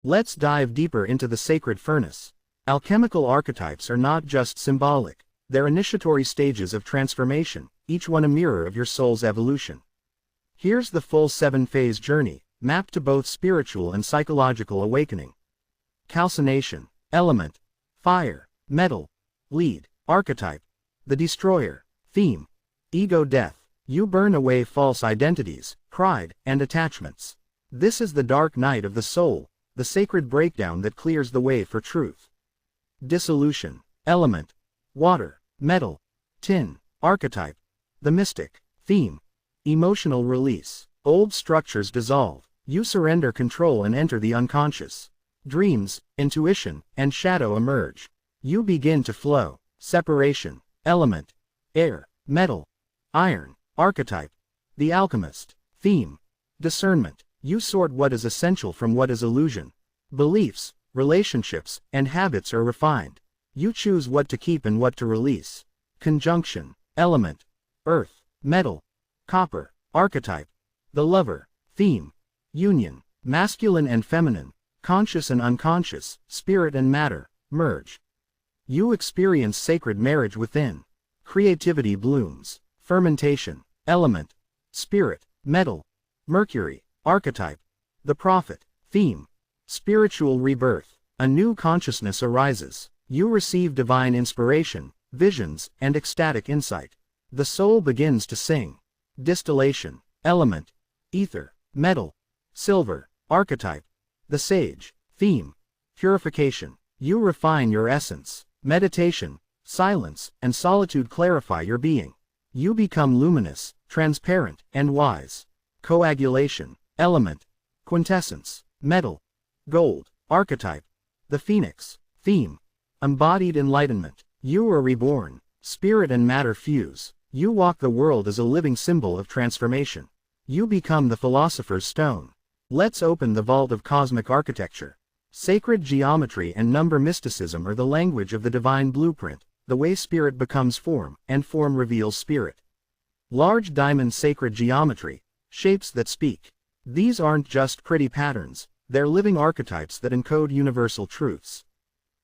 Let's dive deeper into the sacred furnace. Alchemical archetypes are not just symbolic, they're initiatory stages of transformation, each one a mirror of your soul's evolution. Here's the full 7-phase journey, mapped to both spiritual and psychological awakening. Calcination. Element. Fire. Metal. Lead. Archetype. The destroyer. Theme. Ego death. You burn away false identities, pride, and attachments. This is the dark night of the soul, the sacred breakdown that clears the way for truth. Dissolution. Element. Water. Metal. Tin. Archetype. The mystic. Theme. Emotional release. Old structures dissolve. You surrender control and enter the unconscious. Dreams, intuition, and shadow emerge. You begin to flow. Separation. Element. Air. Metal. Iron. Archetype. The alchemist. Theme. Discernment. You sort what is essential from what is illusion. Beliefs, relationships, and habits are refined. You choose what to keep and what to release. Conjunction. Element. Earth. Metal. Copper. Archetype. The lover. Theme. Union. Masculine and feminine, conscious and unconscious, spirit and matter, merge. You experience sacred marriage within. Creativity blooms. Fermentation. Element. Spirit. Metal. Mercury. Archetype. The prophet. Theme. Spiritual rebirth. A new consciousness arises. You receive divine inspiration, visions, and ecstatic insight. The soul begins to sing. Distillation. Element. Ether. Metal. Silver. Archetype. The sage. Theme. Purification. You refine your essence. Meditation, silence, and solitude clarify your being. You become luminous, transparent, and wise. Coagulation. Element. Quintessence. Metal. Gold. Archetype. The phoenix. Theme. Embodied enlightenment. You are reborn. Spirit and matter fuse. You walk the world as a living symbol of transformation. You become the philosopher's stone. Let's open the vault of cosmic architecture. Sacred geometry and number mysticism are the language of the divine blueprint, the way spirit becomes form, and form reveals spirit. Large diamond sacred geometry, shapes that speak. These aren't just pretty patterns, they're living archetypes that encode universal truths.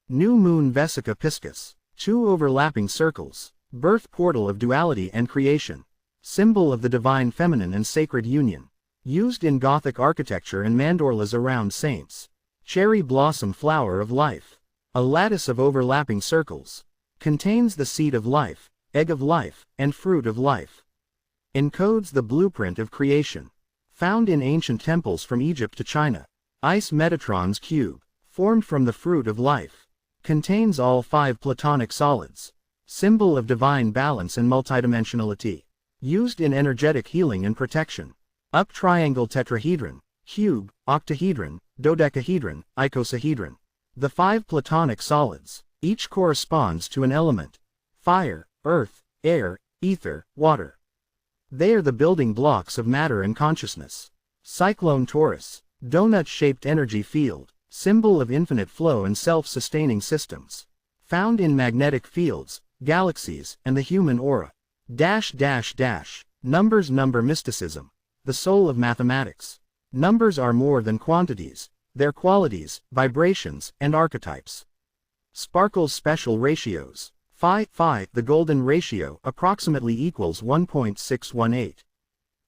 New moon vesica piscis, 2 overlapping circles, birth portal of duality and creation, symbol of the divine feminine and sacred union, used in Gothic architecture and mandorlas around saints. Cherry blossom flower of life, a lattice of overlapping circles, contains the seed of life, egg of life, and fruit of life. Encodes the blueprint of creation. Found in ancient temples from Egypt to China. Ice Metatron's cube, formed from the fruit of life. Contains all 5 platonic solids. Symbol of divine balance and multidimensionality. Used in energetic healing and protection. Up triangle tetrahedron, cube, octahedron, dodecahedron, icosahedron. The 5 platonic solids, each corresponds to an element. Fire, earth, air, ether, water. They are the building blocks of matter and consciousness. Cyclone torus, donut-shaped energy field, symbol of infinite flow and self-sustaining systems. Found in magnetic fields, galaxies, and the human aura. Numbers. Number mysticism, the soul of mathematics. Numbers are more than quantities, they're qualities, vibrations, and archetypes. Sparkle's special ratios. Phi, the golden ratio, approximately equals 1.618.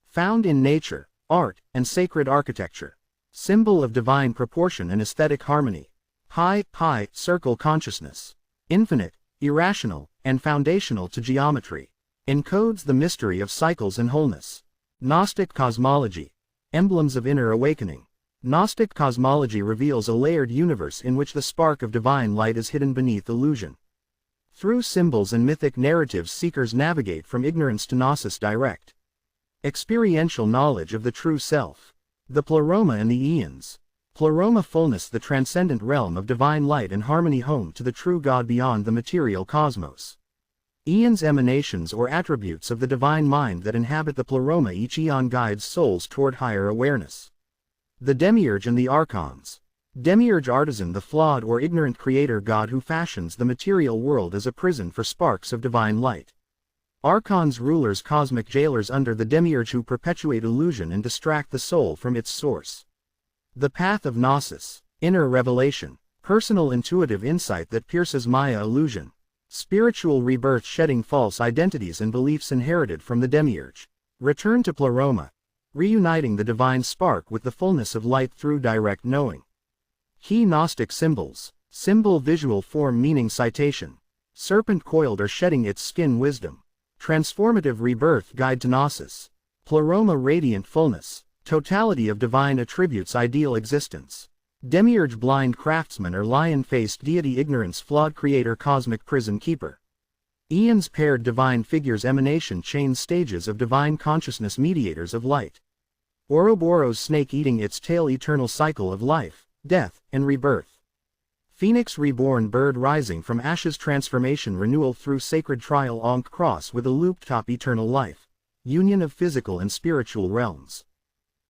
Found in nature, art, and sacred architecture. Symbol of divine proportion and aesthetic harmony. Pi, circle consciousness. Infinite, irrational, and foundational to geometry. Encodes the mystery of cycles and wholeness. Gnostic cosmology. Emblems of inner awakening. Gnostic cosmology reveals a layered universe in which the spark of divine light is hidden beneath illusion. Through symbols and mythic narratives, seekers navigate from ignorance to gnosis direct. Experiential knowledge of the true self. The pleroma and the eons. Pleroma fullness, the transcendent realm of divine light and harmony, home to the true God beyond the material cosmos. Eons, emanations or attributes of the divine mind that inhabit the pleroma. Each eon guides souls toward higher awareness. The demiurge and the archons. Demiurge, artisan, the flawed or ignorant creator god who fashions the material world as a prison for sparks of divine light. Archons, rulers, cosmic jailers under the demiurge who perpetuate illusion and distract the soul from its source. The path of gnosis. Inner revelation. Personal intuitive insight that pierces Maya illusion. Spiritual rebirth shedding false identities and beliefs inherited from the demiurge. Return to Pleroma. Reuniting the divine spark with the fullness of light through direct knowing. Key Gnostic symbols. Symbol visual form meaning citation. Serpent coiled or shedding its skin wisdom. Transformative rebirth guide to Gnosis. Pleroma radiant fullness. Totality of divine attributes ideal existence. Demiurge blind craftsman or lion-faced deity ignorance flawed creator cosmic prison keeper. Eons paired divine figures emanation chain stages of divine consciousness mediators of light. Ouroboros snake eating its tail eternal cycle of life, death, and rebirth. Phoenix reborn bird rising from ashes transformation renewal through sacred trial Ankh cross with a looped top eternal life. Union of physical and spiritual realms.